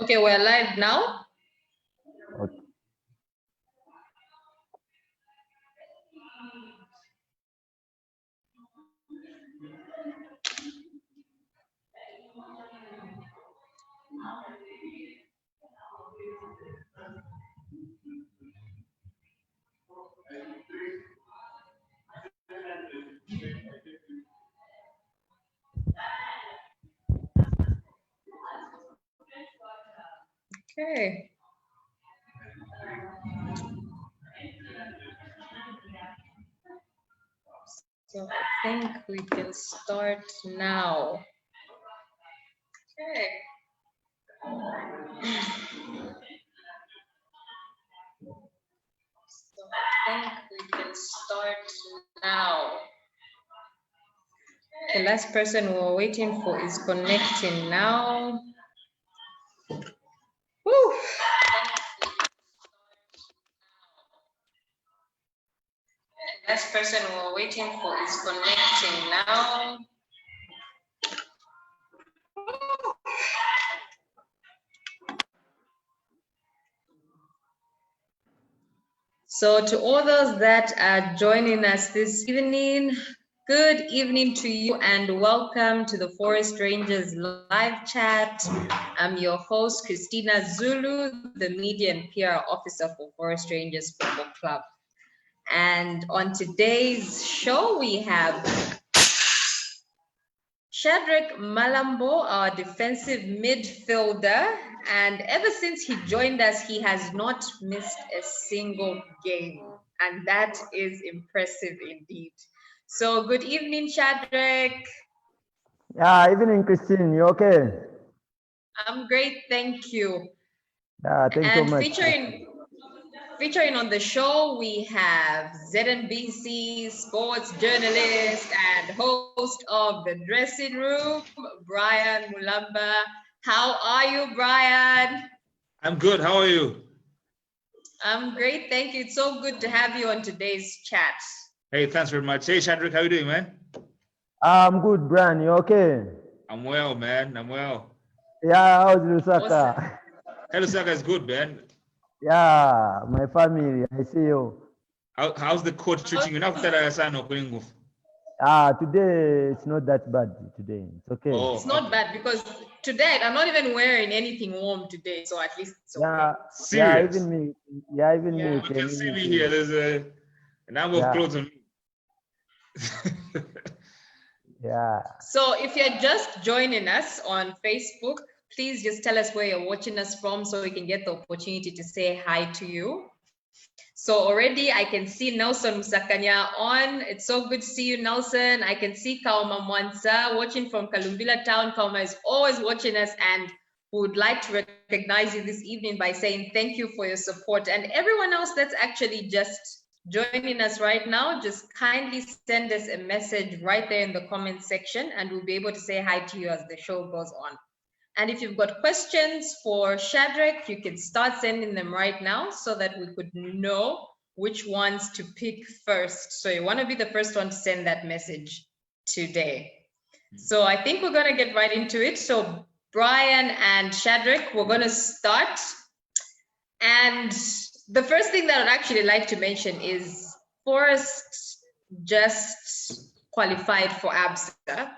Okay, we're live now. Okay. Okay. So I think we can start now. Okay. So I think we can start now. The last person we're waiting for is connecting now. Woo. The last person we're waiting for is connecting now. So to all those that are joining us this evening, good evening to you and welcome to the Forest Rangers live chat. I'm your host, Christina Zulu, the Media and PR Officer for Forest Rangers Football Club. And on today's show, we have Shadreck Malambo, our defensive midfielder, and ever since he joined us, he has not missed a single game, and that is impressive indeed. So good evening, Shadreck. Yeah, evening, Christine. You okay? I'm great, thank you. Yeah, thanks so much. Featuring on the show, we have ZNBC sports journalist and host of The Dressing Room, Brian Mulamba. How are you, Brian? I'm good. How are you? I'm great, thank you. It's so good to have you on today's chat. Hey, thanks very much. Hey, Shadreck, how you doing, man? I'm good, Brian. You okay? I'm well, man. I'm well. Yeah, how's Lusaka? Awesome. Hey, Lusaka is good, man. Yeah, my family. I see you. How's the coach treating you? Today it's not that bad. Today it's okay. Oh, it's not bad because today I'm not even wearing anything warm today, so at least it's okay. Serious? Even me. Yeah, even me. You can see me here. There's a number of clothes on me. Yeah. So if you're just joining us on Facebook, please just tell us where you're watching us from so we can get the opportunity to say hi to you. So already I can see Nelson Musakanya on. It's so good to see you, Nelson. I can see Kauma Mwanza watching from Kalumbila town. Kauma is always watching us and would like to recognize you this evening by saying thank you for your support. And everyone else that's actually just joining us right now, just kindly send us a message right there in the comment section and we'll be able to say hi to you as the show goes on. And if you've got questions for Shadreck, you can start sending them right now so that we could know which ones to pick first. So you want to be the first one to send that message today. So I think we're going to get right into it. So Brian and Shadreck, we're going to start. And the first thing that I'd actually like to mention is Forest just qualified for ABSA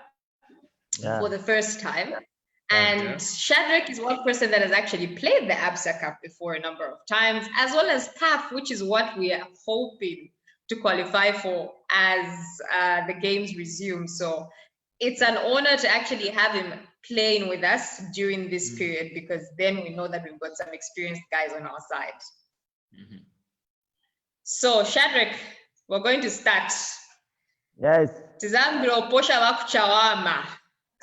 for the first time. And Shadreck is one person that has actually played the ABSA Cup before a number of times, as well as TAF, which is what we are hoping to qualify for as the games resume. So it's an honor to actually have him playing with us during this period, because then we know that we've got some experienced guys on our side. So Shadreck, we're going to start. Yes. Tizambiro posha wakuchawama.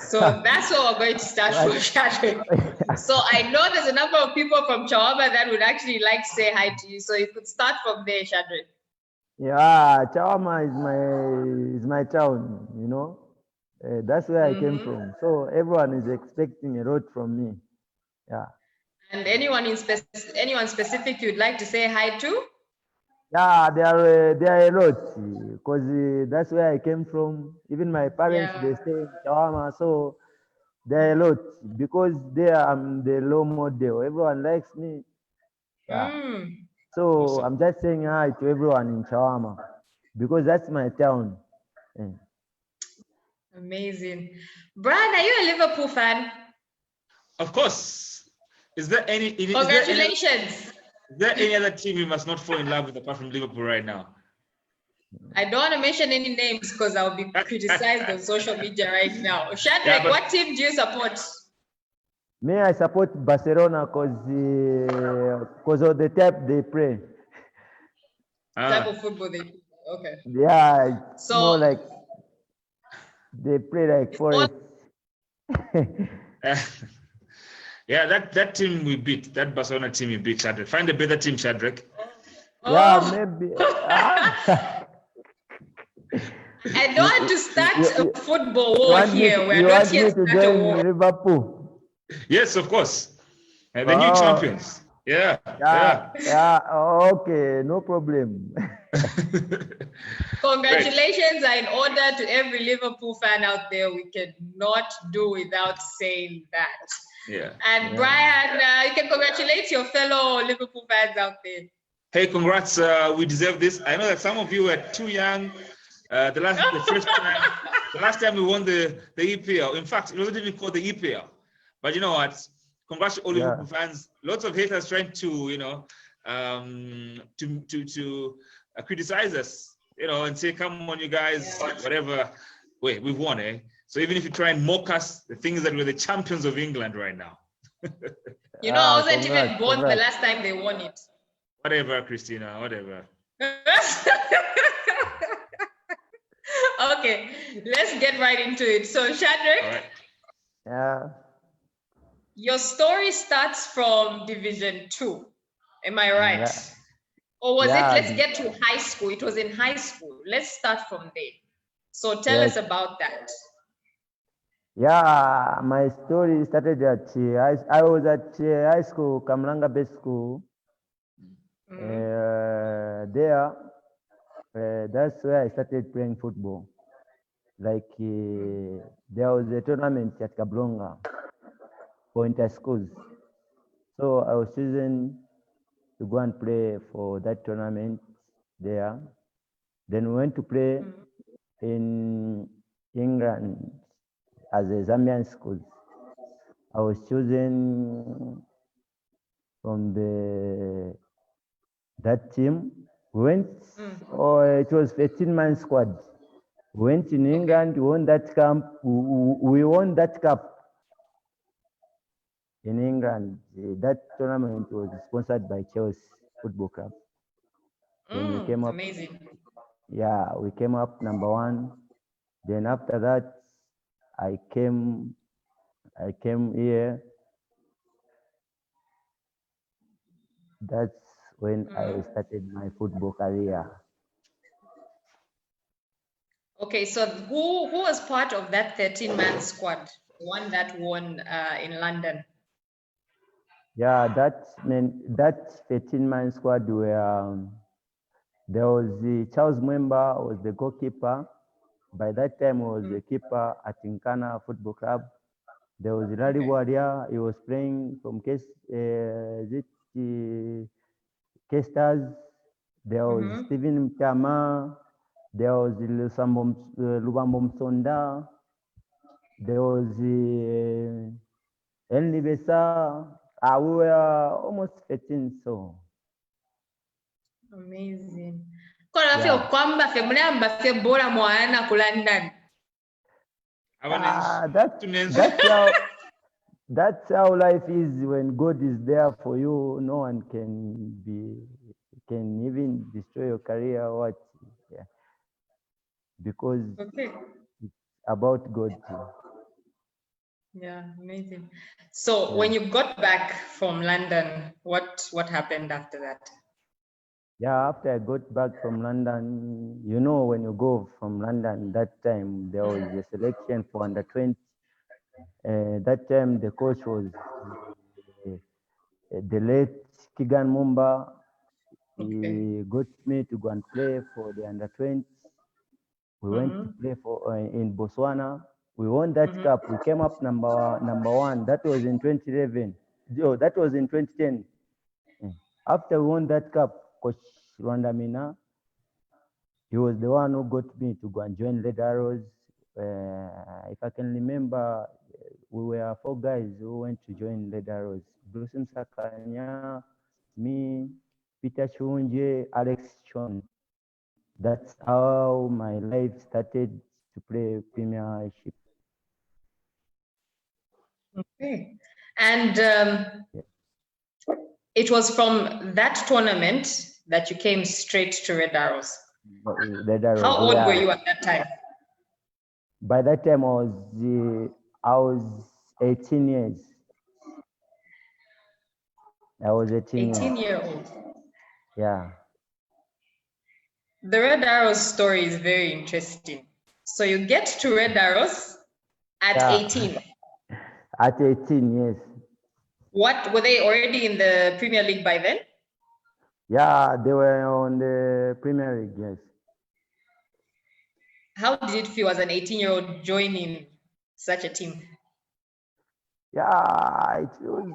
So that's what we're going to start for Shadreck. So I know there's a number of people from Chawama that would actually like to say hi to you. So you could start from there, Shadreck. Yeah, Chawama is my town, you know. That's where I came from. So everyone is expecting a lot from me. Yeah. And anyone specific you'd like to say hi to? Yeah, there are a lot because that's where I came from. Even my parents, they stay in Chawama. So There are a lot because there I'm the role model. Everyone likes me. Yeah. So Awesome. I'm just saying hi to everyone in Chawama because that's my town. Yeah. Amazing. Brian, are you a Liverpool fan? Of course. Is there any? Congratulations. Is there any other team we must not fall in love with apart from Liverpool right now? I don't want to mention any names because I'll be criticized on social media right now. Shadreck, Yeah, but- what team do you support? Me, I support Barcelona because of the type they play. Type of football they play. Okay. Yeah, it's So more like they play like Forest. Yeah, that team we beat, that Barcelona team we beat, Shadreck. Find a better team, Shadreck. Yeah, Oh. maybe. I don't want to start a football war here. We're You not want here me to to start a join war. Liverpool? Yes, of course. The new champions. Yeah. Okay, no problem. Congratulations are in order to every Liverpool fan out there. We cannot do without saying that. Yeah. And Brian, you can congratulate your fellow Liverpool fans out there. Hey, congrats. We deserve this. I know that some of you were too young. The last time we won the EPL. In fact, it wasn't even called the EPL. But you know what? Congrats to all Liverpool fans. Lots of haters trying to, you know, to criticize us, you know, and say, "Come on, you guys, whatever." Wait, we've won, eh? So even if you try and mock us, the thing is that we're the champions of England right now. You know, I wasn't even born the last time they won it. Whatever, Christina, whatever. Okay, let's get right into it. So, Shadreck, your story starts from Division 2. Am I right? Yeah. Or was it, let's get to high school? It was in high school. Let's start from there. So tell us about that. Yeah, my story started at, I was at high school, Mulamba Base School. There, that's where I started playing football. Like, there was a tournament at Kablonga for inter-schools. So I was chosen to go and play for that tournament there. Then we went to play in England as a Zambian school. I was chosen from that team. We went, it was 13-man squad. We went in England, we won that camp. We won that cup in England. That tournament was sponsored by Chelsea Football Club. Then we came up. Amazing. Yeah, we came up number 1. Then after that, I came here. That's when I started my football career. Okay, so who was part of that 13-man squad, the one that won in London? Yeah, that 13-man squad were, there was Charles Mulamba was the goalkeeper. By that time, he was the keeper at Nkana Football Club. There was Larry Warrior. He was playing from K-Stars. There was Stephen Mtama. There was Lubambo Msonda. There was Henry Besa. We were almost 13, so. Amazing. Kwamba fe Mulamba fe bora mwana ku London. That's how life is when God is there for you. No one can even destroy your career or what. Yeah. Because it's about God too. Yeah, amazing. So when you got back from London, what happened after that? Yeah, after I got back from London, you know, when you go from London, that time there was a selection for under 20. That time the coach was the late Kigan Mumba. He got me to go and play for the under 20. We went to play for in Botswana. We won that cup. We came up number one. That was in 2011. Oh, that was in 2010. After we won that cup, Coach Rwandamina, he was the one who got me to go and join Red Arrows. If I can remember, we were 4 guys who went to join Red Arrows. Bruce Sakanya, me, Peter Chunje, Alex Chon. That's how my life started to play Premiership. Okay. And it was from that tournament that you came straight to Red Arrows. Red Arrows. How old were you at that time? By that time, I was 18 years. I was 18 year old. Yeah. The Red Arrows story is very interesting. So you get to Red Arrows at 18. At 18, yes. What, were they already in the Premier League by then? Yeah, they were on the Premier League, yes. How did it feel as an 18-year-old joining such a team? Yeah, it feels,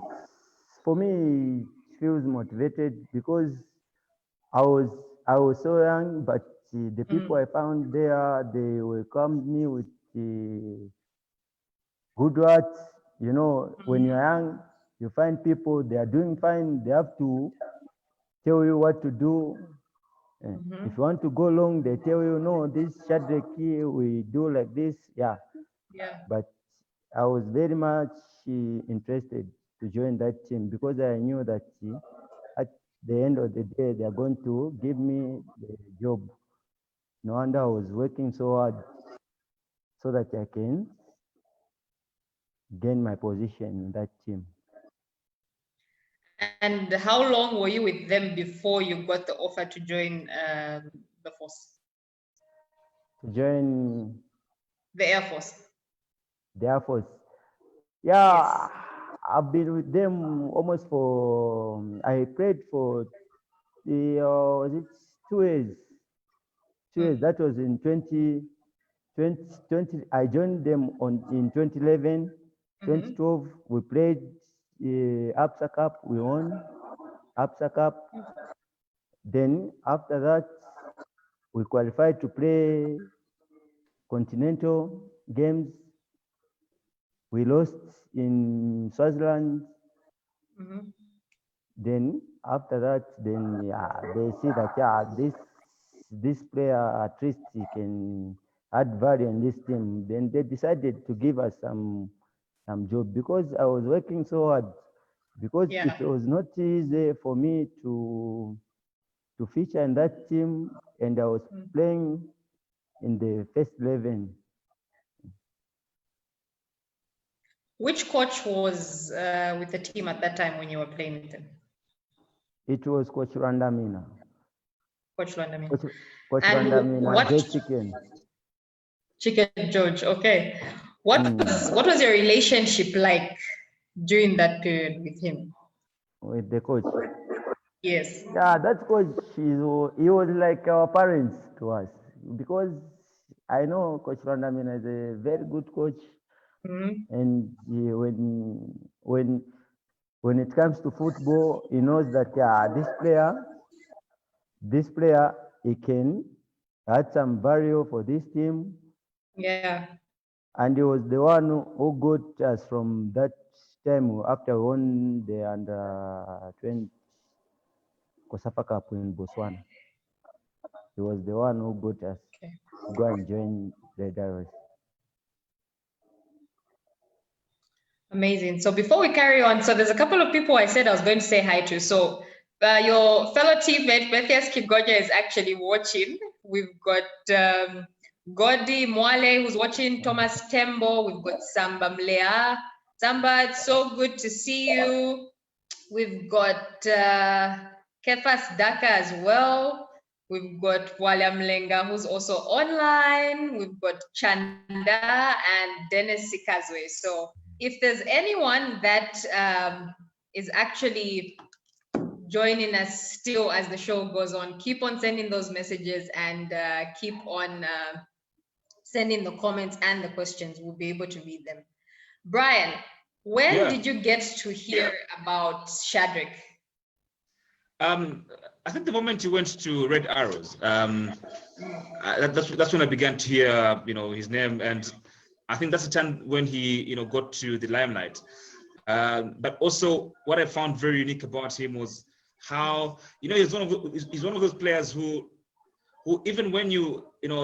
for me, it feels motivated because I was so young, but the people I found there, they welcomed me with good words. You know, when you're young, you find people, they are doing fine, they have to tell you what to do. If you want to go long, they tell you, no, this Shadreck here, we do like this. Yeah. But I was very much interested to join that team because I knew that at the end of the day, they are going to give me the job. No wonder I was working so hard so that I can gain my position in that team. And how long were you with them before you got the offer to join the force? To join the Air Force. The Air Force. Yeah, Yes. I've been with them almost for, I played for was it 2 years? 2 years. That was in 2020. I joined them in 2011. 2012, we played APSA Cup. We won APSA Cup. Then after that, we qualified to play continental games. We lost in Swaziland. Then after that, then they see that this player at least he can add value in this team. Then they decided to give us some job because I was working so hard. Because it was not easy for me to feature in that team, and I was playing in the first 11. Which coach was with the team at that time when you were playing with them? It was Coach Rwandamina. Coach Rwandamina. Coach Rwandamina, George Chicken. Chicken George, okay. What was your relationship like during that period with him? With the coach? Yes. Yeah, that coach, he was like our parents to us because I know Coach Rwandamina is a very good coach. And when it comes to football, he knows that this player, he can add some value for this team. Yeah. And he was the one who got us from that time after we won the under-20 Kosafa Cup in Botswana. He was the one who got us to go and join the Arrows. Amazing. So before we carry on, so there's a couple of people I said I was going to say hi to. So your fellow teammate, Matthias Kigoja, is actually watching. We've got Godi Mwale, who's watching, Thomas Tembo. We've got Samba Mlea. Samba, it's so good to see you. We've got Kefas Daka as well. We've got Wale Mlenga, who's also online. We've got Chanda and Dennis Sikazwe. So if there's anyone that is actually joining us still as the show goes on, keep on sending those messages and keep on send in the comments and the questions. We'll be able to read them. Brian, when did you get to hear about Shadreck? I think the moment you went to Red Arrows, that's when I began to hear, his name, and I think that's the time when he, got to the limelight. But also, what I found very unique about him was how, he's one of those players who even when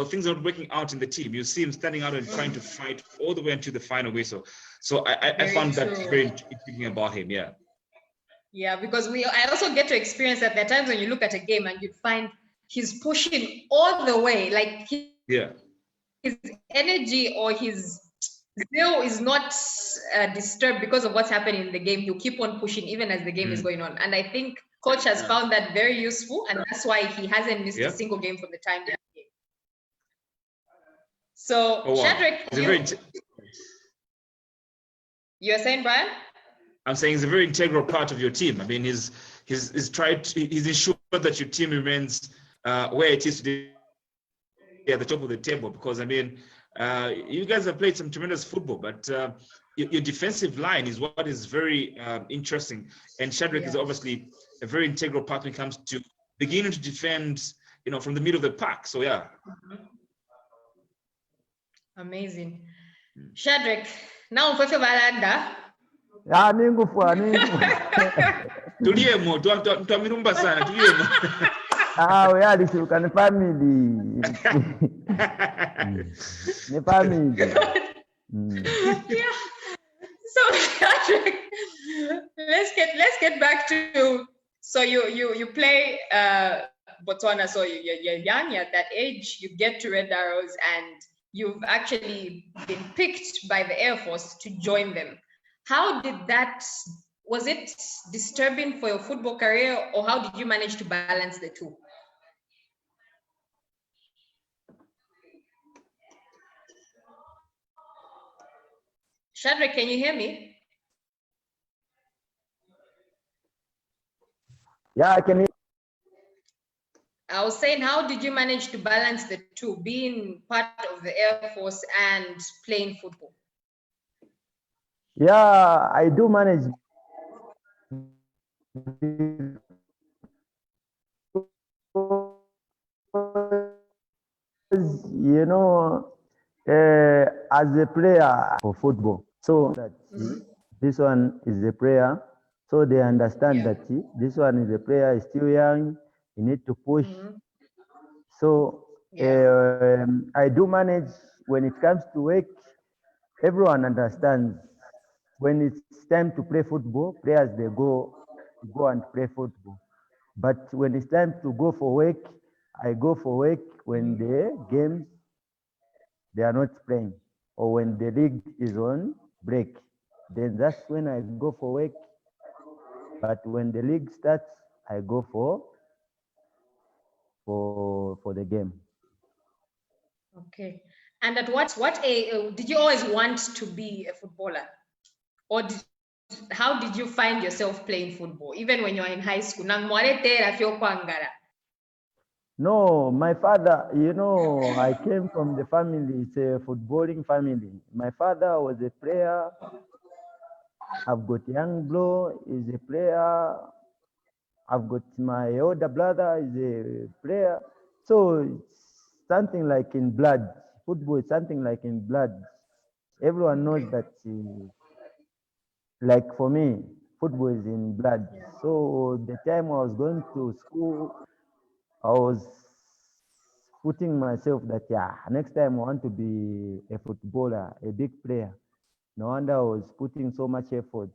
things are not working out in the team, you see him standing out and trying to fight all the way into the final whistle. So I found that very intriguing about him. Yeah. Yeah, because I also get to experience that there are times when you look at a game and you find he's pushing all the way, like his energy or his zeal is not disturbed because of what's happening in the game. He'll keep on pushing even as the game is going on. And I think coach has found that very useful, and that's why he hasn't missed a single game from the time they came. So, Shadreck, you're saying, Brian? I'm saying he's a very integral part of your team. I mean, he's ensured that your team remains where it is today, at the top of the table. Because I mean, you guys have played some tremendous football, but your defensive line is what is very interesting. And Shadreck is obviously a very integral part when it comes to beginning to defend, from the middle of the pack. So yeah. Amazing. Shadreck, now for Valanda. Ah, ningufwa. Tuliemo, tuamirumba sana, tuliemo. Ah, we are the family. The family. Yeah. So Shadreck, let's get back to, so you play Botswana, so you're young, you're at that age, you get to Red Arrows, and you've actually been picked by the Air Force to join them. How did that, was it disturbing for your football career, or how did you manage to balance the two? Shadreck, can you hear me? Yeah, I can hear. I was saying, how did you manage to balance the two, being part of the Air Force and playing football? Yeah, I do manage. As a player for football, so that this one is a player, so they understand that this one is a player, is still young, you need to push. So I do manage. When it comes to work, everyone understands. When it's time to play football, players, they go and play football. But when it's time to go for work, I go for work when the games, they are not playing, or when the league is on break. Then that's when I go for work. But when the league starts, I go for the game. Okay. And at what did you always want to be a footballer? Or how did you find yourself playing football, even when you were in high school? No, my father, I came from the family, it's a footballing family. My father was a player. I've got young bro, is a player. I've got my older brother, is a player. So it's something like in blood. Football is something like in blood. Everyone knows that, like for me, football is in blood. So the time I was going to school, I was putting myself that, next time I want to be a footballer, a big player. No wonder I was putting so much effort.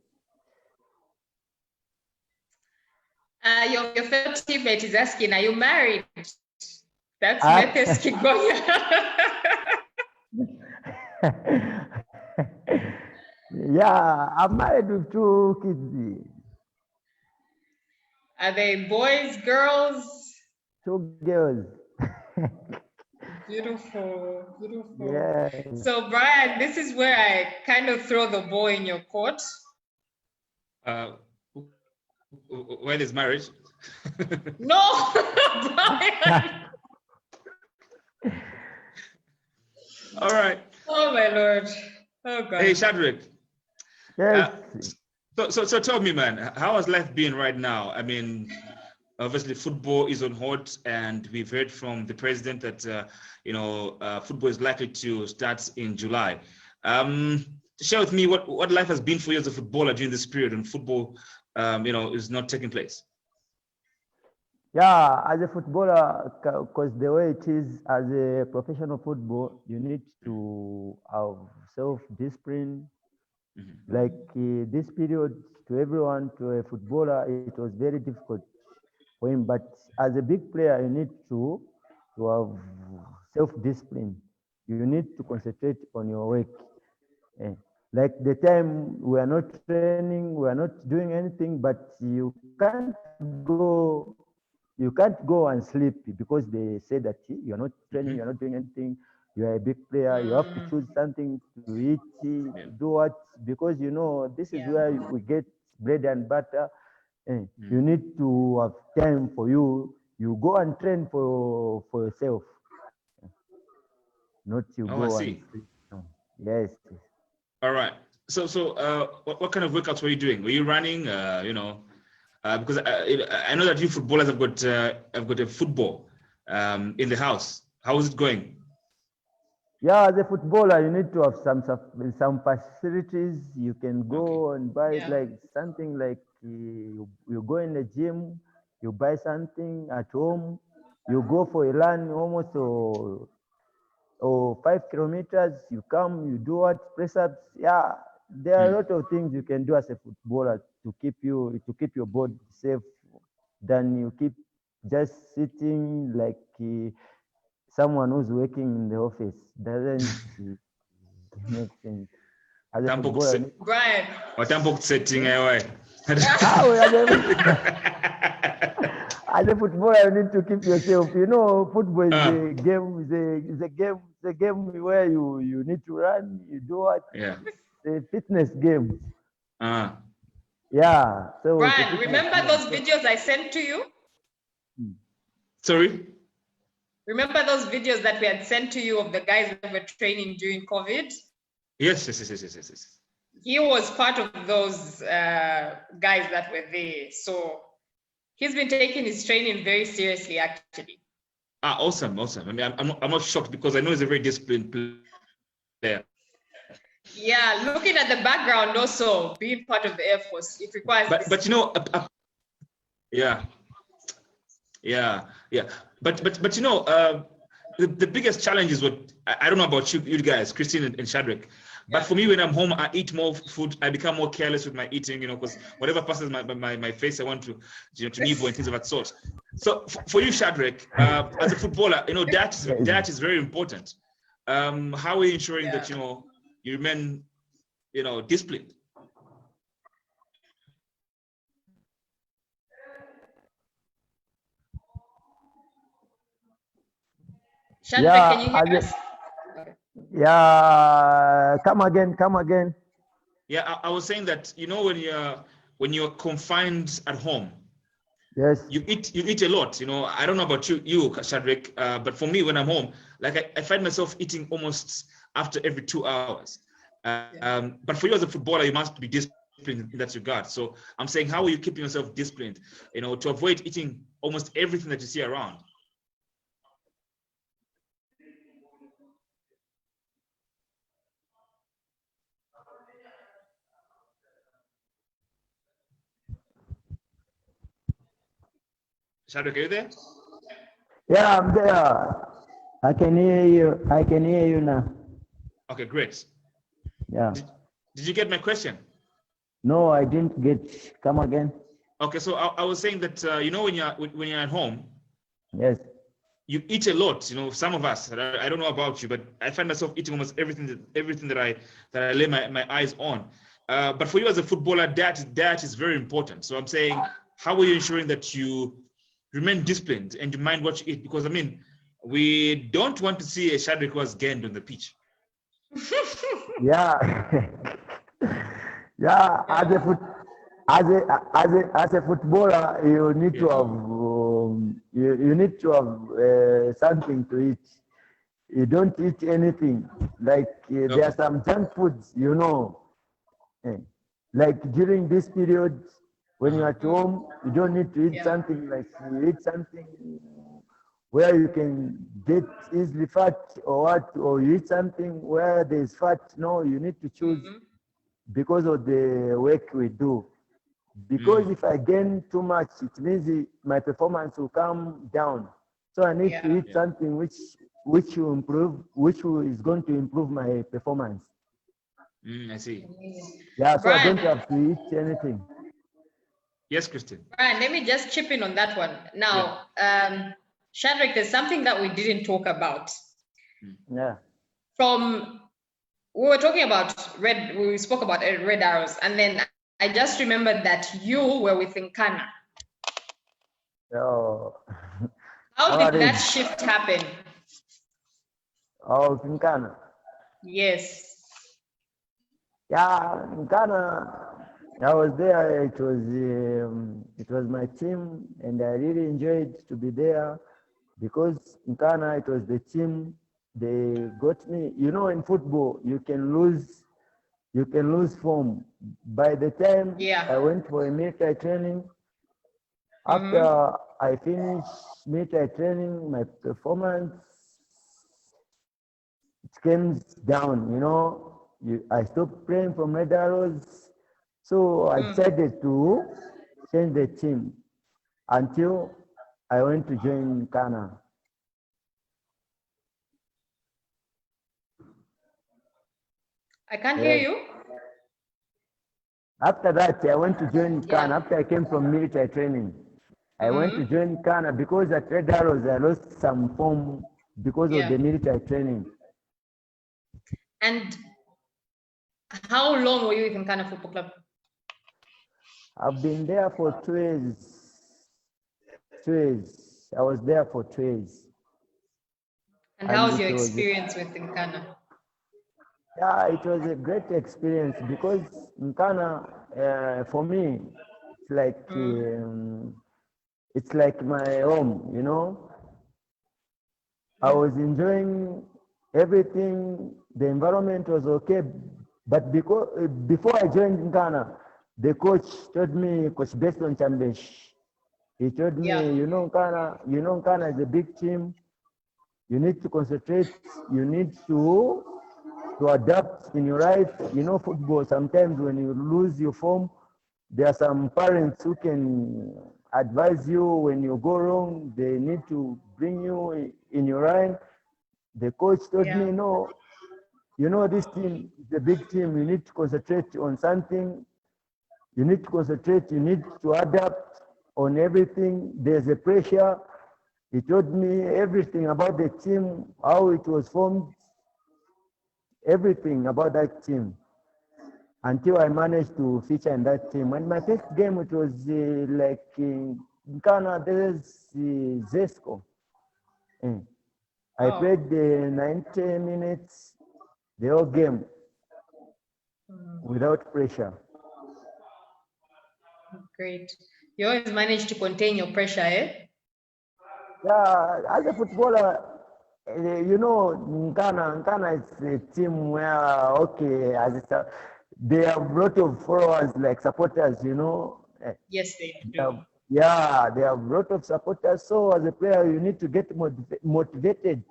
Your fellow teammate is asking, are you married? That's Metes Kigoya. Yeah, I'm married with 2 kids. Are they boys, girls? 2 girls. Beautiful, beautiful. Yeah. So Brian, this is where I kind of throw the ball in your court. When is marriage? No, Brian. All right. Oh my Lord. Oh God. Hey, Shadreck. Yes. So tell me, man, how has life been right now? I mean, obviously football is on hold, and we've heard from the president that football is likely to start in July. Share with me what life has been for you as a footballer during this period when football, is not taking place. Yeah, as a footballer, because the way it is, as a professional football, you need to have self-discipline. Like this period, to everyone, to a footballer, it was very difficult for him. But as a big player, you need to have self-discipline. You need to concentrate on your work. Like the time we are not training, we are not doing anything, but you can't go and sleep because they say that you are not training, you are not doing anything. You are a big player. You have to choose something to eat, to do what, because this is where we get bread and butter. You need to have time for you. You go and train for yourself, not you Oh, I go and see. sleep. Yes. All right. So what kind of workouts were you doing? Were you running? Because I know that you footballers have got a football in the house. How is it going? Yeah, as a footballer, you need to have some facilities. You can go and buy like something like you go in the gym, you buy something at home, you go for a run almost or 5 kilometers. You come, you do what press ups. Yeah, there are a lot of things you can do as a footballer to keep your body safe. Than you keep just sitting like someone who's working in the office. Doesn't make sense. As a footballer, Brian. Tampoco setting away. As a footballer, you need to keep yourself. Football is a game. Is a game. It's a game where you need to run. You do what? Yeah. It's a fitness game. Uh-huh. Yeah. So Brian, remember those videos I sent to you? Sorry? Remember those videos that we had sent to you of the guys that were training during COVID? Yes. He was part of those guys that were there. So he's been taking his training very seriously, actually. Awesome. I mean, I'm not shocked because I know he's a very disciplined player. Yeah, looking at the background also, being part of the Air Force, it requires. But yeah. But the biggest challenge is what I don't know about you guys, Christine and Shadreck. But for me, when I'm home, I eat more food. I become more careless with my eating, because whatever passes my face, I want to nibble and things of that sort. So for you, Shadreck, as a footballer, diet is very important. How are you ensuring that you remain, disciplined? Shadreck, can you hear us? Yeah, come again. Yeah, I was saying that when you're confined at home, yes, you eat a lot. I don't know about you Shadreck, but for me, when I'm home, like I find myself eating almost after every 2 hours. But for you as a footballer, you must be disciplined in that regard. So I'm saying, how are you keeping yourself disciplined? To avoid eating almost everything that you see around. Shadreck, are you there? Yeah, I'm there. I can hear you now. Okay, great. Yeah. Did you get my question? No, I didn't get. Come again. Okay, so I was saying that when you're at home, yes, you eat a lot. Some of us. I don't know about you, but I find myself eating almost everything that I lay my eyes on. But for you as a footballer, diet is very important. So I'm saying, how are you ensuring that you remain disciplined and you mind what you eat? Because we don't want to see a Shadreck who has gained on the pitch. Yeah. Yeah, as a footballer, you need to have something to eat. you don't eat anything. Like there are some junk foods, you know. Eh, Like during this period, when you're at home, you don't need to eat something like you eat something where you can get easily fat or what, or you eat something where there's fat. No, you need to choose because of the work we do. Because if I gain too much, it means my performance will come down. So I need to eat something which will improve, is going to improve my performance. I see. Yeah, so I Brian, don't have to eat anything. Yes, Christine. Brian, let me just chip in on that one. Now, Shadreck, there's something that we didn't talk about. Yeah. We were talking about we spoke about red arrows, and then I just remembered that you were with Nkana. Oh. How did that shift happen? Oh, Nkana. Yes. Yeah, Nkana. I was there. It was my team, and I really enjoyed to be there because Nkana, it was the team. They got me. You know, in football, you can lose form. By the time I went for a military training, after I finished military training, my performance came down. You know, I stopped playing for red arrows, so I decided to change the team until I went to join Ghana. I can't hear you. After that, I went to join Ghana. After I came from military training, I went to join Ghana because at Red Arrows I lost some form because of the military training. And how long were you in Nkana Football Club? I've been there for 2 years. 2 years. I was there for 2 years. And how was your experience with Nkana? Yeah, it was a great experience because Nkana, for me, it's like my home, you know. I was enjoying everything. The environment was okay, but before I joined Ghana, the coach told me, Coach Beston Chambesh, he told me, you know, Ghana is a big team. You need to concentrate. You need to adapt in your life. You know, football, sometimes when you lose your form, there are some parents who can advise you when you go wrong. They need to bring you in your line. The coach told me, no, you know, this team is a big team. You need to concentrate on something. You need to concentrate. You need to adapt on everything. There's a pressure. He told me everything about the team, how it was formed, everything about that team, until I managed to feature in that team. And my first game, it was like in Ghana, there's Zesco. I played 90 minutes, the whole game, without pressure. Great. You always manage to contain your pressure, eh? Yeah, as a footballer, you know, Ghana is a team where, they have a lot of followers, like supporters, you know. Yes, they do. Yeah, they have a lot of supporters. So as a player, you need to get motivated.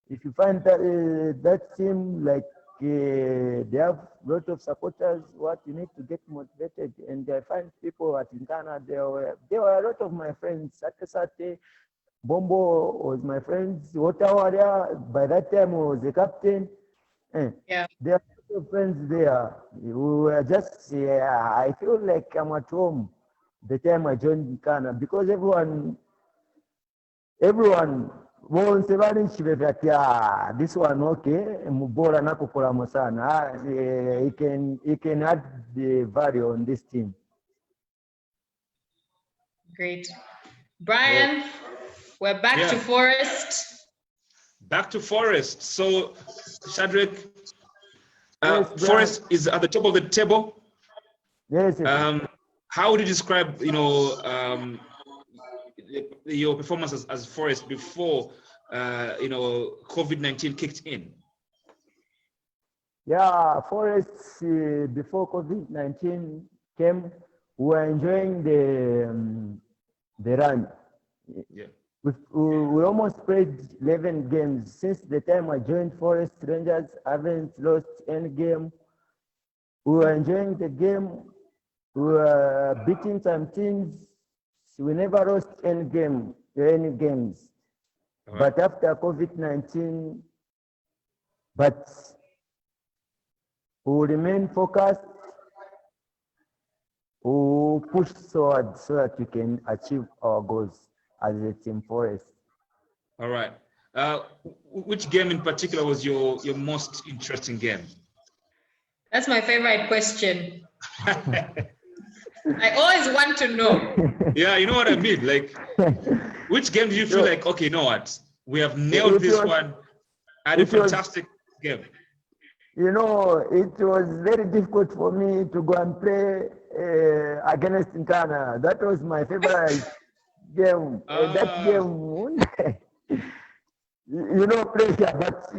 If you find that team, like they have a lot of supporters, you need to get motivated. And I find people at Ghana, there were a lot of my friends. Sate, Bombo was my friend. Water by that time was the captain. There are a lot of friends there. We were just, I feel like I'm at home the time I joined Ghana because everyone won't say this one okay, Mubora nakukola musana. He can add the value on this team. Great. Brian, we're back to Forest. Back to Forest. So, Shadreck, Yes, Forest is at the top of the table. Yes. How would you describe, you know, your performance as Forest before COVID-19 kicked in? Yeah, Forest, before COVID-19 came, we were enjoying the run. Yeah. We almost played 11 games. Since the time I joined Forest Rangers, I haven't lost any game. We were enjoying the game. We were beating some teams. We never lost any games. All right. But after COVID-19, but we remain focused, we push forward so that we can achieve our goals as a team Forest. All right. Which game in particular was your most interesting game? That's my favorite question. I always want to know. Yeah, you know what I mean? Like, which game do you feel like, okay, you know what? We have nailed this one. Had a fantastic game. You know, it was very difficult for me to go and play against Ghana. That was my favorite game. That game, you know, pressure, but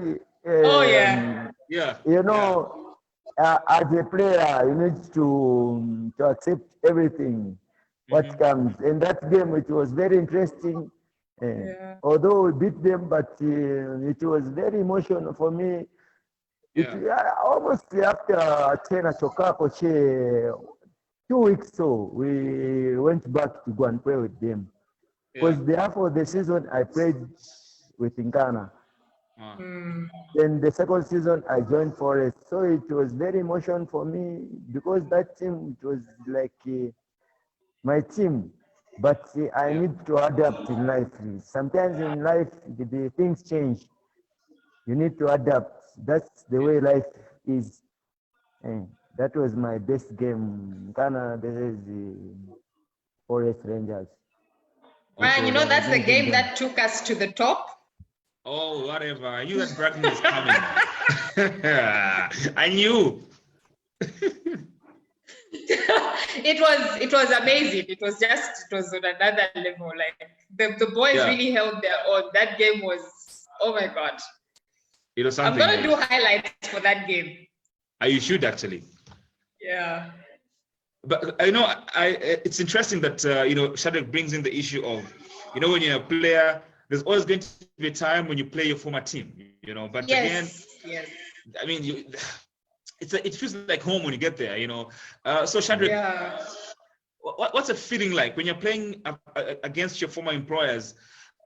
Oh, yeah. Yeah. you know, as a player, you need to accept everything what comes. In that game, it was very interesting. Yeah. Although we beat them, but it was very emotional for me. Almost after China Chokako, 2 weeks so, we went back to go and play with them. Because the half of the season I played with Ghana. Then the second season I joined Forest. So it was very emotional for me because that team, it was like my team. But I need to adapt in life. Sometimes in life, the things change. You need to adapt. That's the way life is. And that was my best game. Ghana versus the Forest Rangers. Man, you know, that's the game that took us to the top. Oh, whatever. I knew that bragging was coming. I knew. It was amazing. It was on another level. Like the boys really held their own. That game was, oh my God. It was something. I'm gonna do highlights for that game. You should actually. Yeah. But it's interesting that Shadreck brings in the issue of, when you're a player, there's always going to be a time when you play your former team, But again, I mean, it feels like home when you get there, So Shadreck, what's it feeling like when you're playing against your former employers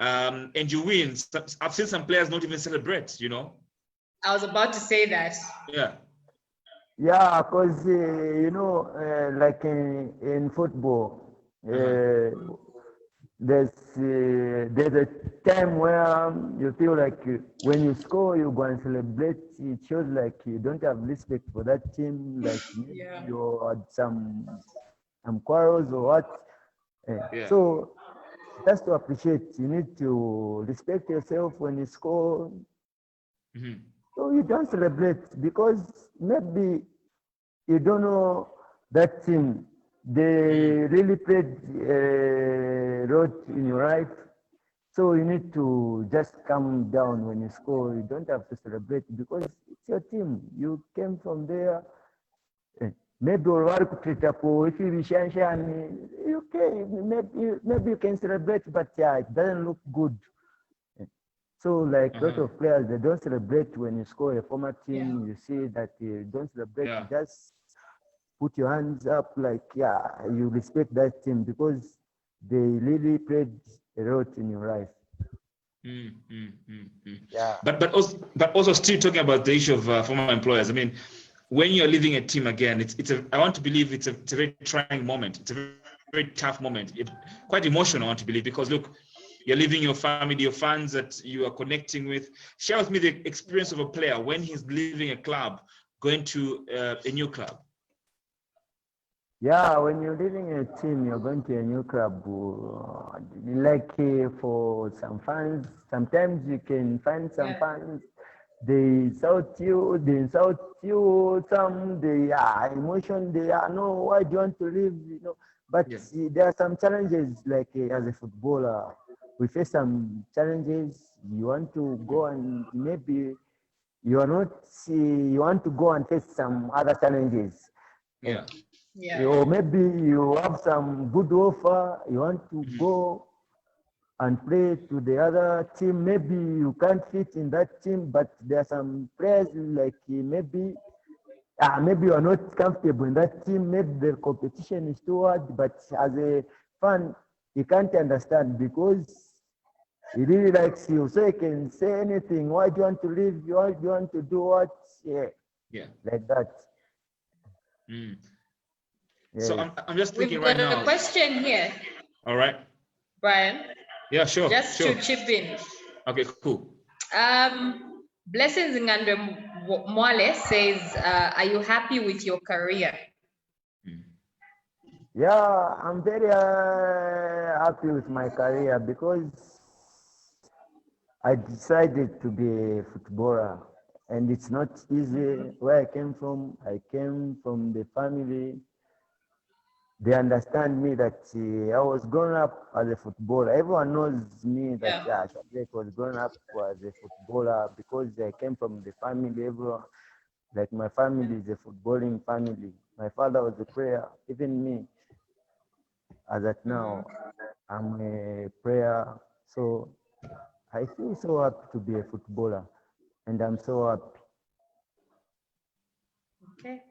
and you win? I've seen some players not even celebrate, I was about to say that. Yeah. Yeah, because like in football, there's a time where you feel like when you score, you go and celebrate. It shows like you don't have respect for that team, like you had some quarrels or what. So just to appreciate, you need to respect yourself when you score. So you don't celebrate because maybe you don't know that team. They really played a role in your life. So you need to just calm down when you score. You don't have to celebrate because it's your team. You came from there. Maybe if you shine, okay, maybe you can celebrate, but it doesn't look good. So like a lot of players, they don't celebrate when you score a former team. You see that you don't celebrate, just put your hands up like, you respect that team because they really played a role in your life. Yeah. But also still talking about the issue of former employers. I mean, when you're leaving a team again, I want to believe it's a very trying moment. It's a very, very tough moment. It's quite emotional, I want to believe, because look, you're leaving your family, your fans that you are connecting with. Share with me the experience of a player when he's leaving a club, going to a new club. Yeah, when you're leaving a team, you're going to a new club. Like for some fans, sometimes you can find some fans, they insult you, some they are emotion, they are, no, why do you want to leave, But there are some challenges, like as a footballer, we face some challenges. You want to go and maybe you are not, you want to go and face some other challenges. Yeah. Yeah. Or maybe you have some good offer, you want to go and play to the other team. Maybe you can't fit in that team, but there are some players like maybe you are not comfortable in that team. Maybe the competition is too hard, but as a fan, you can't understand because he really likes you. So he can say anything. Why do you want to leave? Why do you want to do what? Yeah, Yeah. like that. Mm. Yes. So I'm just thinking We've right got now. a question here, All right. Brian. Yeah, sure. Just sure. to chip in. Okay, cool. Blessings Ngandwe Mwale says, are you happy with your career? Yeah, I'm very happy with my career because I decided to be a footballer, and it's not easy. Where I came from the family. They understand me that I was grown up as a footballer. Everyone knows me that Shadreck was grown up as a footballer because I came from the family. Everyone, like my family is a footballing family. My father was a player. Even me, as at now, I'm a player. So I feel so happy to be a footballer, and I'm so happy. Okay.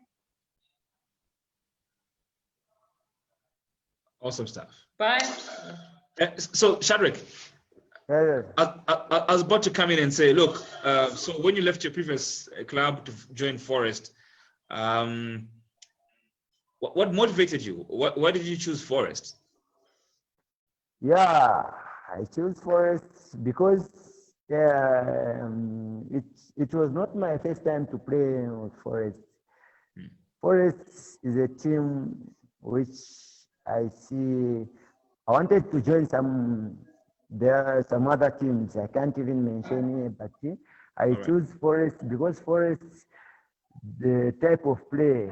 Awesome stuff. Bye. So Shadreck, Yeah. I was about to come in and say, look, so when you left your previous club to join Forest, what motivated you? Why did you choose Forest? Yeah, I chose Forest because it was not my first time to play with Forest. Forest is a team which I see. I wanted to join some. There are some other teams I can't even mention here, but I choose Forest because Forest, the type of play,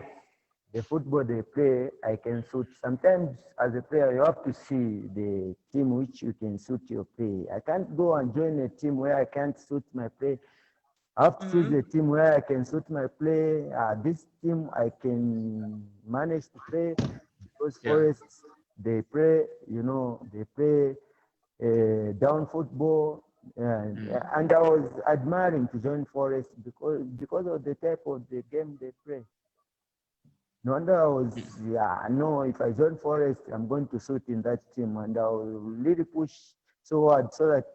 the football they play, I can suit. Sometimes as a player, you have to see the team which you can suit your play. I can't go and join a team where I can't suit my play. I have to choose a team where I can suit my play. This team I can manage to play because Forest, they play, they play down football. And I was admiring to join Forest because of the type of the game they play. No wonder I was, no, if I join Forest, I'm going to suit in that team, and I will really push so hard so that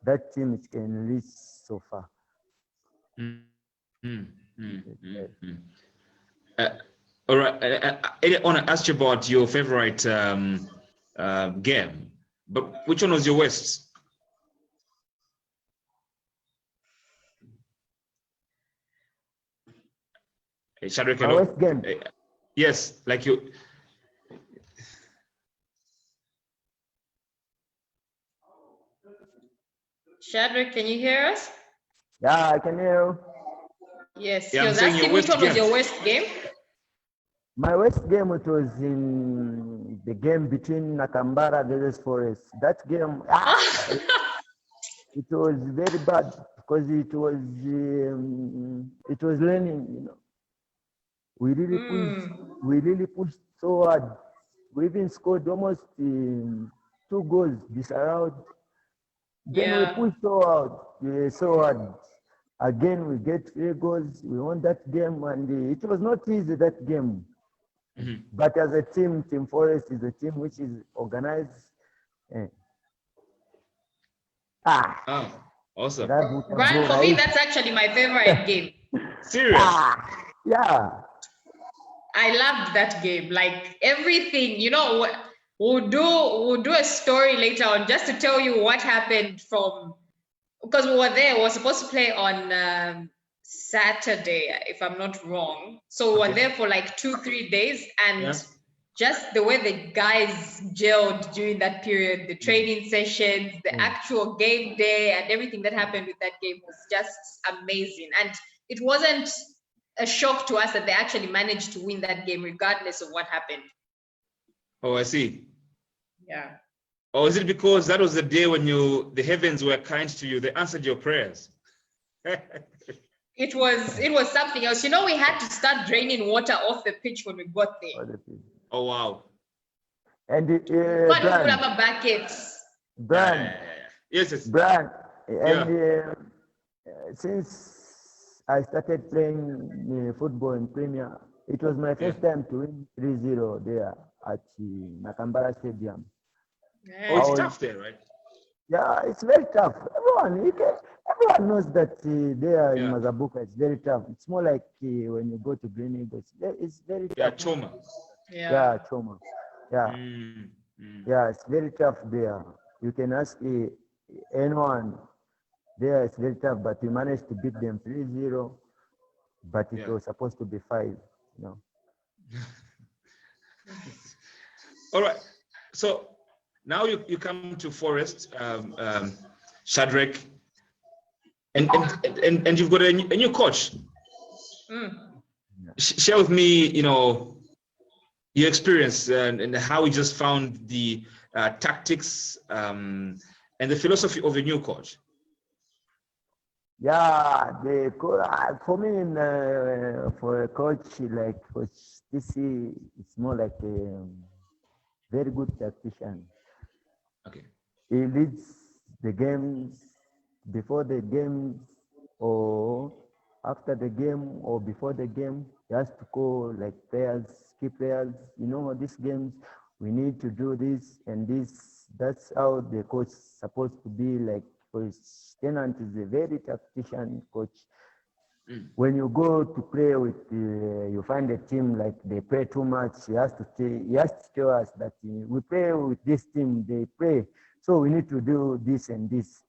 that team can reach so far. All right. I want to ask you about your favorite game, but which one was your worst? Hey, Shadreck, My worst game? Yes, like you. Shadreck, can you hear us? Yeah, I can hear you. Yes, Yeah, he was asking which one was your worst game? My worst game, it was in the game between Nakambara versus Forest. That game, it was very bad because it was learning, We really pushed so hard. We even scored almost 2 goals disallowed. Then we pushed so hard. Again, we get 3 goals. We won that game, and it was not easy, that game. But as a team, Team Forest is a team which is organized. Awesome. Brian, for me, that's actually my favorite game. Serious? Yeah. I loved that game. Like everything, we'll do a story later on just to tell you what happened because we were there. We were supposed to play on Saturday, if I'm not wrong. So we were there for like 2-3 days, and just the way the guys gelled during that period, the training sessions, the actual game day, and everything that happened with that game was just amazing. And it wasn't a shock to us that they actually managed to win that game regardless of what happened. Oh, I see. Yeah. Or is it because that was the day when the heavens were kind to you? They answered your prayers. It was something else. You know, we had to start draining water off the pitch when we got there. Oh, wow. And But we would Brian, have buckets. Brian, Yes, yes. Brian, Yeah. and since I started playing football in Premier, it was my first time to win 3-0 there at Nakambala Stadium. Oh, it's tough there, right? Yeah, it's very tough. Everyone knows that there in Yeah. Mazabuka, it's very tough. It's more like when you go to Green Eagles. It's very tough. Yeah, Choma. Yeah, Choma. Yeah, yeah, it's very tough there. You can ask anyone there, it's very tough, but we managed to beat them 3-0, but it was supposed to be 5, you know. All right. So now you come to Forest, Shadreck, and you've got a new coach. Share with me, you know, your experience and how you just found the tactics and the philosophy of the new coach. Yeah, for me, for a coach like Coach TC, it's more like a very good tactician. Okay. He leads the games before the games or after the game or before the game. He has to call like players, key players, you know, these games, we need to do this and this. That's how the coach is supposed to be like. Coach Tennant is a very tactician coach. When you go to play with, you find a team like they play too much. He has to tell us that we play with this team, they play, so we need to do this and this.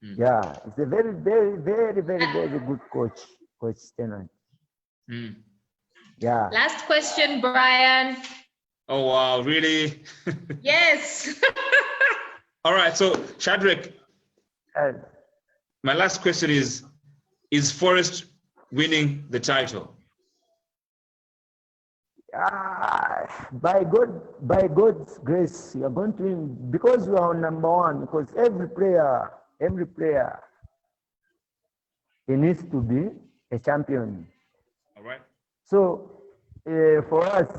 Yeah, it's a very, very, very, very, very good coach, Coach Tennant. Yeah. Last question, Brian. Oh wow, really? Yes. All right, so Shadreck, my last question is Forest winning the title? By God's grace, we are going to win because we are number one. Because every player, he needs to be a champion. All right. So for us,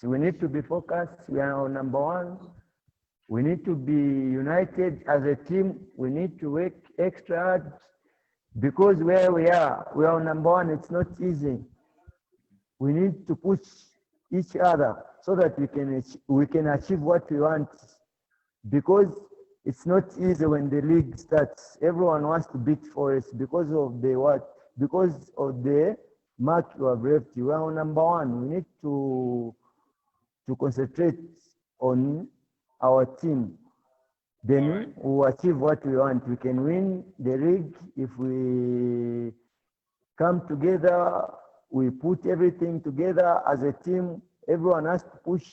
we need to be focused. We are number one. We need to be united as a team. We need to work extra hard because where we are number one. It's not easy. We need to push each other so that we can achieve what we want. Because it's not easy when the league starts. Everyone wants to beat Forest because of the what? Because of the mark you have left. We are number one. We need to concentrate on our team, then we'll achieve what we want. We can win the league if we come together, we put everything together as a team. Everyone has to push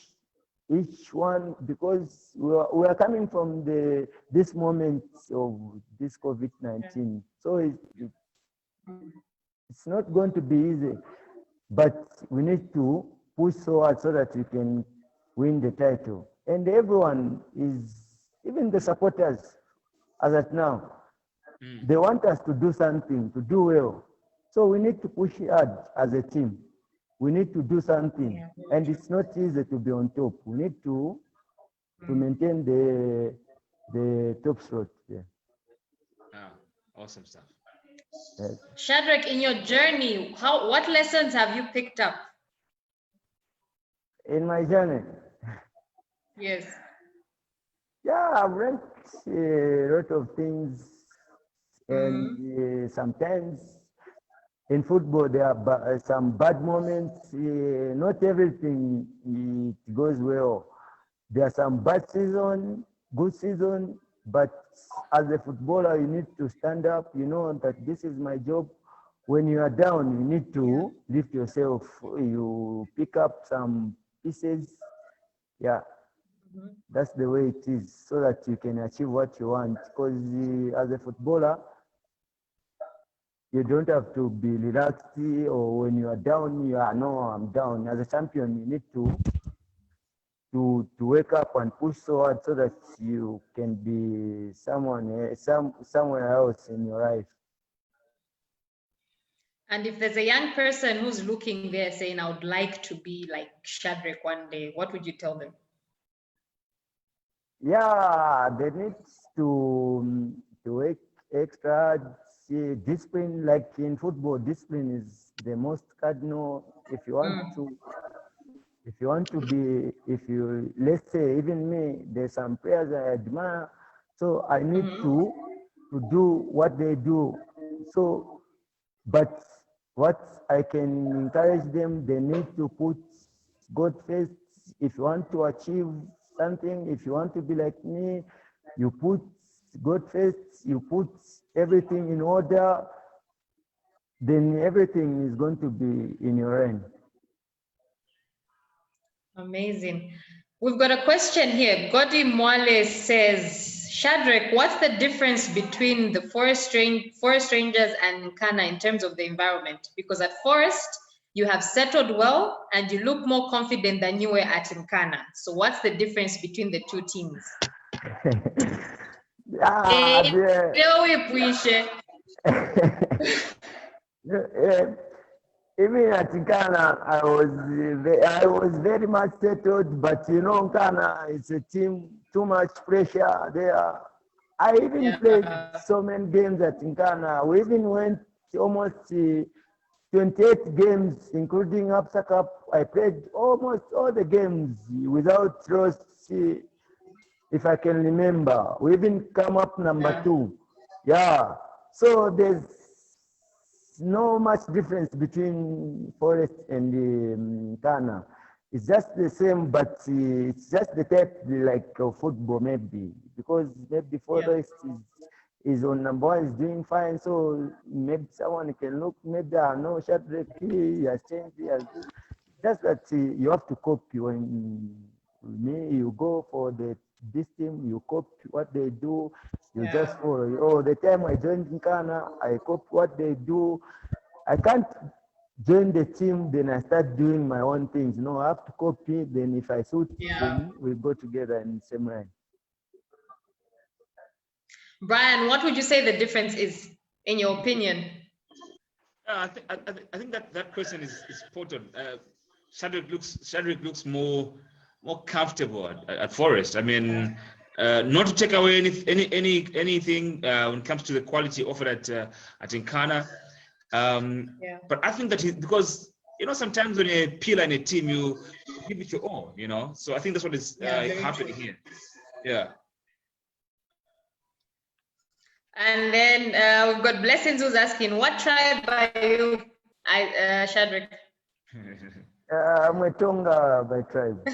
each one because we are coming from this moment of this COVID-19. So it's not going to be easy, but we need to push so hard so that we can win the title. And everyone even the supporters, as at now, they want us to do something, to do well. So we need to push hard as a team. We need to do something. And it's not easy to be on top. We need to maintain the top slot. Yeah. Awesome stuff. Yes. Shadreck, in your journey, what lessons have you picked up? In my journey? Yes. Yeah, I've learned a lot of things, and sometimes in football there are some bad moments. Not everything it goes well. There are some bad season, good season, but as a footballer, you need to stand up. You know that this is my job. When you are down, you need to lift yourself. You pick up some pieces. Yeah. That's the way it is, so that you can achieve what you want. Because as a footballer, you don't have to be relaxed, or when you are down, no, I'm down. As a champion, you need to to wake up and push forward so that you can be somewhere else in your life. And if there's a young person who's looking there saying, I would like to be like Shadreck one day, what would you tell them? Yeah, they need to work extra. Discipline, like in football, discipline is the most cardinal. If you want to be, let's say, even me, there's some players I admire, so I need to do what they do. So, but what I can encourage them, they need to put God first. If you want to achieve something, if you want to be like me, you put God first, you put everything in order, then everything is going to be in your hand. Amazing. We've got a question here. Godi Mwale says, Shadreck, what's the difference between the forest rangers and Nkana in terms of the environment? Because at Forest, you have settled well and you look more confident than you were at Nkana. So what's the difference between the two teams? Even at Ghana, I was very much settled, but you know, Ghana is a team, too much pressure there. I even played so many games at Ghana. We even went almost 28 games, including Absa Cup. I played almost all the games without loss, if I can remember. We even come up number 2. Yeah. So there's no much difference between Forest and Ghana. It's just the same, but it's just the type like football maybe, because maybe Forest is on number 1, is doing fine. So maybe someone can look, maybe I know Shadreck, he has changed, he has do. Just that you have to copy. When you go for this team, you copy what they do. You just follow. Oh, the time I joined Ghana, I copy what they do. I can't join the team, then I start doing my own things. No, I have to copy. Then if I suit, then we go together in the same line. Brian, what would you say the difference is, in your opinion? I think that question is spot on. Shadreck looks more comfortable at Forest. I mean, not to take away anything when it comes to the quality offered at Nkana, but I think that because sometimes when you're a pillar in a team, you give it your all. So I think that's what is happening here. Yeah. And then we've got Blessings who's asking, what tribe are you, Shadreck? I'm a Tonga by tribe.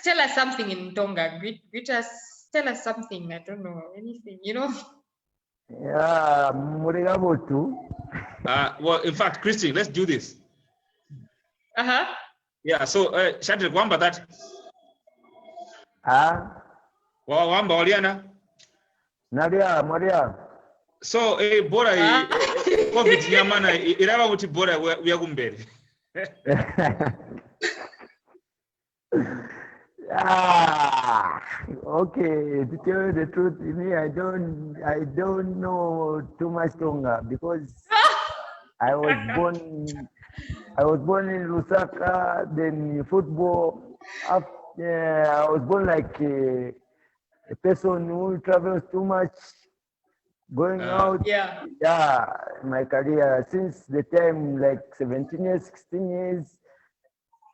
Tell us something in Tonga. Greet us. Tell us something. I don't know anything. Yeah, Murigabotu. Well, in fact, Christine, let's do this. Yeah. So, Shadreck, wamba that. Wamba Oliana. Nadia, Maria. So, bora COVID nyamana iraba muti bora we agumbere. Okay, to tell you the truth, me, I don't know too much Tonga because I was born in Lusaka, then football. I was born like a person who travels too much, going out. My career since the time like 17 years, 16 years.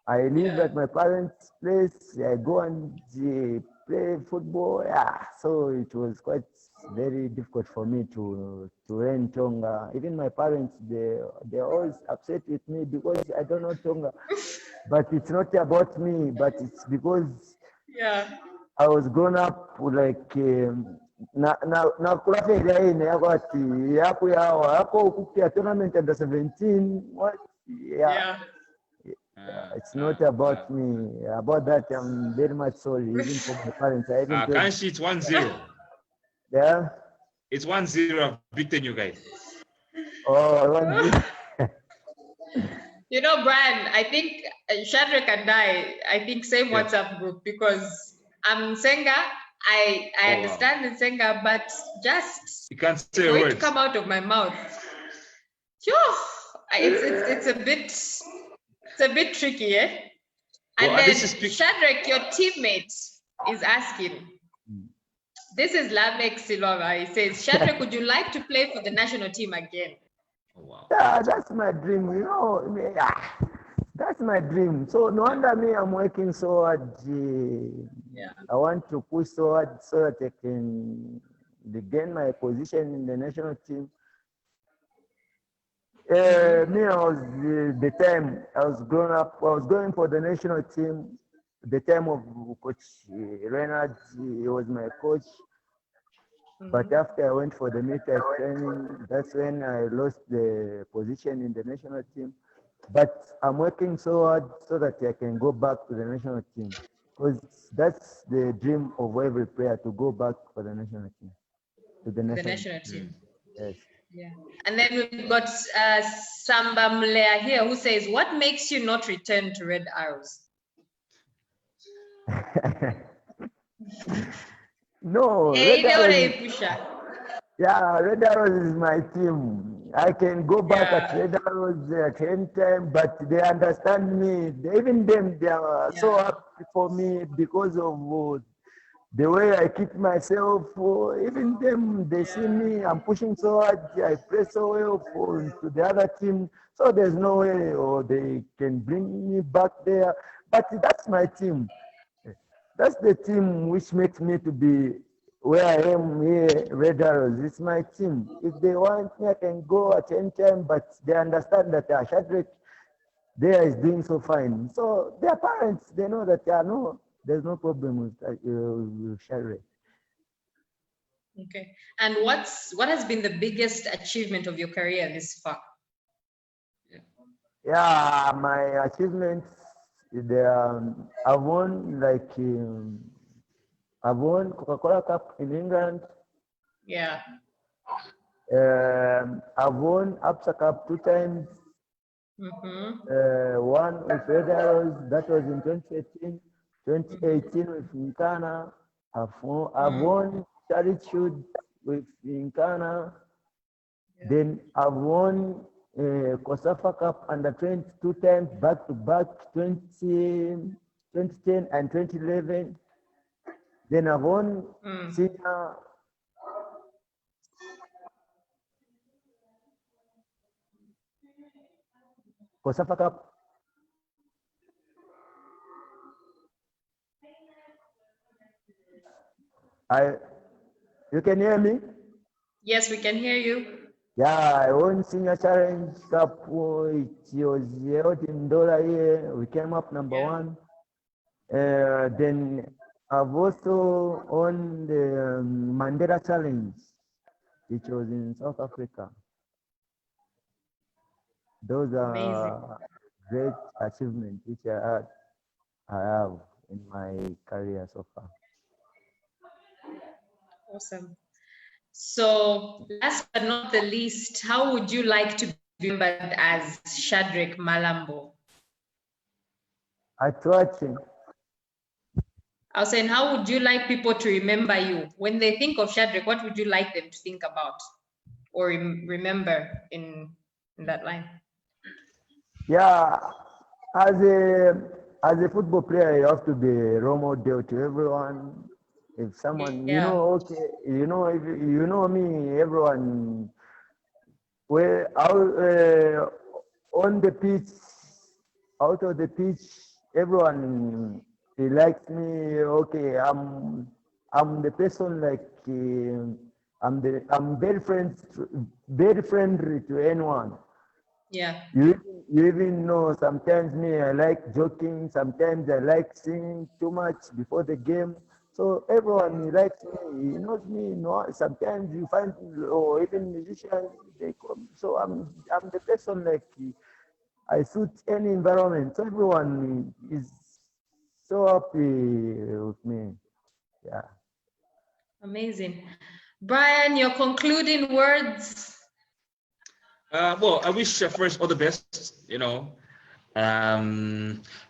I live at my parents' place. I go and play football. So it was quite very difficult for me to learn Tonga. Even my parents, they're always upset with me because I don't know Tonga. But it's not about me, but it's because I was grown up like na kulafera ine yako yako kupia tournament under 17. What? It's not about me. About that, I'm very much sorry, even for my parents. I even Kanshi, it's 1-0. Yeah? It's 1-0. I've beaten you guys. Oh, 1-0. You know, Brian, I think Shadreck and I think same WhatsApp group, because I'm Nsenga. I understand Nsenga, but just you can't say for it words. to come out of my mouth, it's a bit tricky, eh? And Well, then Shadreck, your teammate, is asking. This is Lamek Silova. He says, Shadreck, would you like to play for the national team again? Oh, wow. Yeah, that's my dream, you know. Yeah, that's my dream. So no wonder me, I'm working so hard. I want to push so hard so that I can regain my position in the national team. Me, I was the time I was growing up, I was going for the national team. The time of Coach Renard, he was my coach. But after I went for the military training, that's when I lost the position in the national team. But I'm working so hard so that I can go back to the national team, because that's the dream of every player, to go back for the national team, to the national team. Yes. Yeah. And then we've got Samba Mlea here, who says, what makes you not return to Red Arrows? No, Red Arrows is my team. I can go back at Red Arrows at any time, but they understand me. Even them, they are so happy for me because of the way I keep myself. Even them, they see me, I'm pushing so hard, I play so well to the other team. So there's no way they can bring me back there. But that's my team. That's the team which makes me to be where I am here, Red Arrows. It's my team. If they want me, I can go at any time, but they understand that Shadreck there is doing so fine. So their parents, they know that there's no problem with Shadreck. Okay. And what has been the biggest achievement of your career this far? Yeah, my achievements, I've won I've won Coca-Cola Cup in England. Yeah. I've won APSA Cup 2 times. One with Red Arrows, that was in 2018. 2018 with Nkana. I've won Charity Shield with Nkana. Then I've won COSAFA Cup under 20 2 times back to back, 2010 and 2011. Then I've won senior COSAFA Cup. You can hear me? Yes, we can hear you. Yeah, I won Senior Challenge Cup. It was held in Dollar here. We came up number 1. Then I've also won the Mandela Challenge, which was in South Africa. Those are great achievements which I have in my career so far. Awesome. So last but not the least, how would you like to be remembered as Shadreck Malambo? At watching. I was saying, how would you like people to remember you? When they think of Shadreck, what would you like them to think about or remember in that line? Yeah, as a football player, you have to be a role model to everyone. If someone, if you know me, everyone, on the pitch, out of the pitch, everyone he likes me. Okay, I'm the person I'm very friendly to anyone. Yeah. You even know sometimes me, I like joking, sometimes I like singing too much before the game. So everyone likes me, he knows me. Sometimes you find, or even musicians, they come. So I'm the person I suit any environment. So everyone is so happy with me. Yeah. Amazing. Brian, your concluding words? Well, I wish first all the best.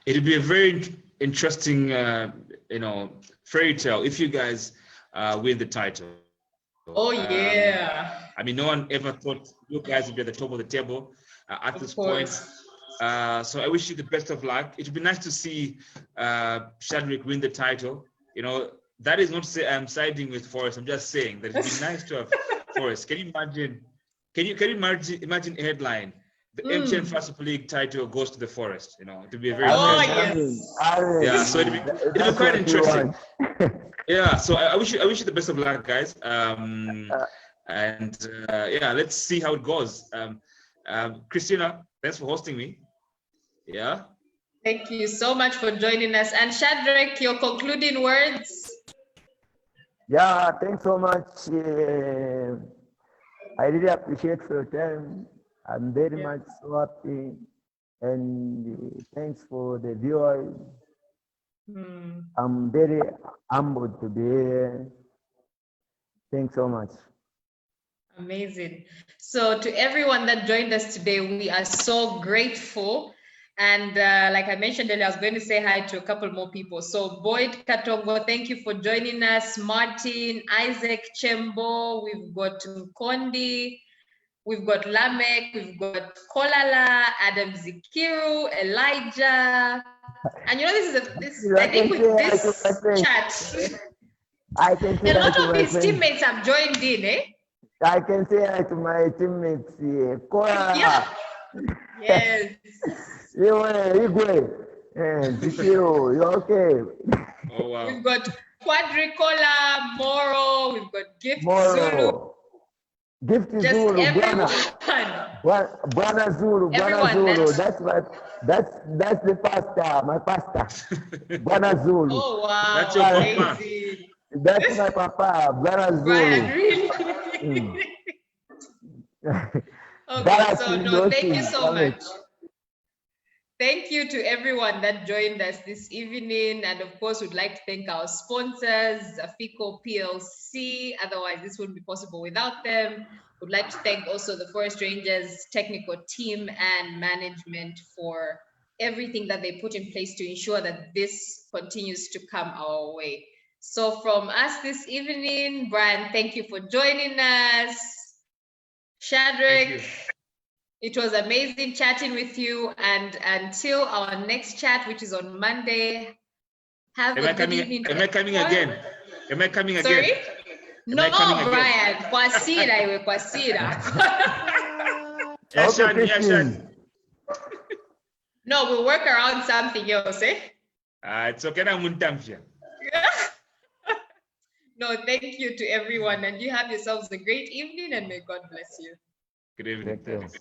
It'll be a very interesting, fairy tale if you guys win the title. Oh yeah. I mean, no one ever thought you guys would be at the top of the table at this point. So I wish you the best of luck. It would be nice to see Shadreck win the title. That is not to say I'm siding with Forest. I'm just saying that it'd be nice to have Forest. Can you imagine? Can you imagine a headline? The MTN First Super League title goes to the Forest. It would be a very yeah. So it'd be quite interesting. Yeah. So I wish you the best of luck, guys. Yeah, let's see how it goes. Christina, thanks for hosting me. Yeah. Thank you so much for joining us. And Shadreck, your concluding words? Yeah, thanks so much. I really appreciate your time. I'm very much so happy. And thanks for the viewers. I'm very humbled to be here. Thanks so much. Amazing. So to everyone that joined us today, we are so grateful. And like I mentioned earlier, I was going to say hi to a couple more people. So Boyd Katongo, thank you for joining us. Martin, Isaac Chembo, we've got Kondi, we've got Lamek, we've got Kolala, Adam Zikiru, Elijah. And I think with this chat, I can say a lot of his teammates have joined in, eh? I can say hi to my teammates here. Yeah. Yes. Igwe. Zikiru, you okay? Oh, wow. We've got Quadricola, Moro, we've got Gift Zulu. Gift Just Zulu, everyone. Bwana Zulu, Bwana Zulu. That's the pastor, my pastor. Bwana Zulu. Oh wow. That's your papa. That's my papa, Bwana Zulu. Brian, really? Okay, so no, thank you so much. Thank you to everyone that joined us this evening. And of course, we'd like to thank our sponsors, Afico PLC. Otherwise, this wouldn't be possible without them. We'd like to thank also the Forest Rangers technical team and management for everything that they put in place to ensure that this continues to come our way. So from us this evening, Brian, thank you for joining us. Shadreck, it was amazing chatting with you, and until our next chat, which is on Monday, have a good evening. Am I coming again? Am I coming again? Sorry? No, Brian. Kwasira, iwe kwasira. Yashan. No, we'll work around something else, eh? It's okay. No, thank you to everyone, and you have yourselves a great evening, and may God bless you. Good evening. Thank you.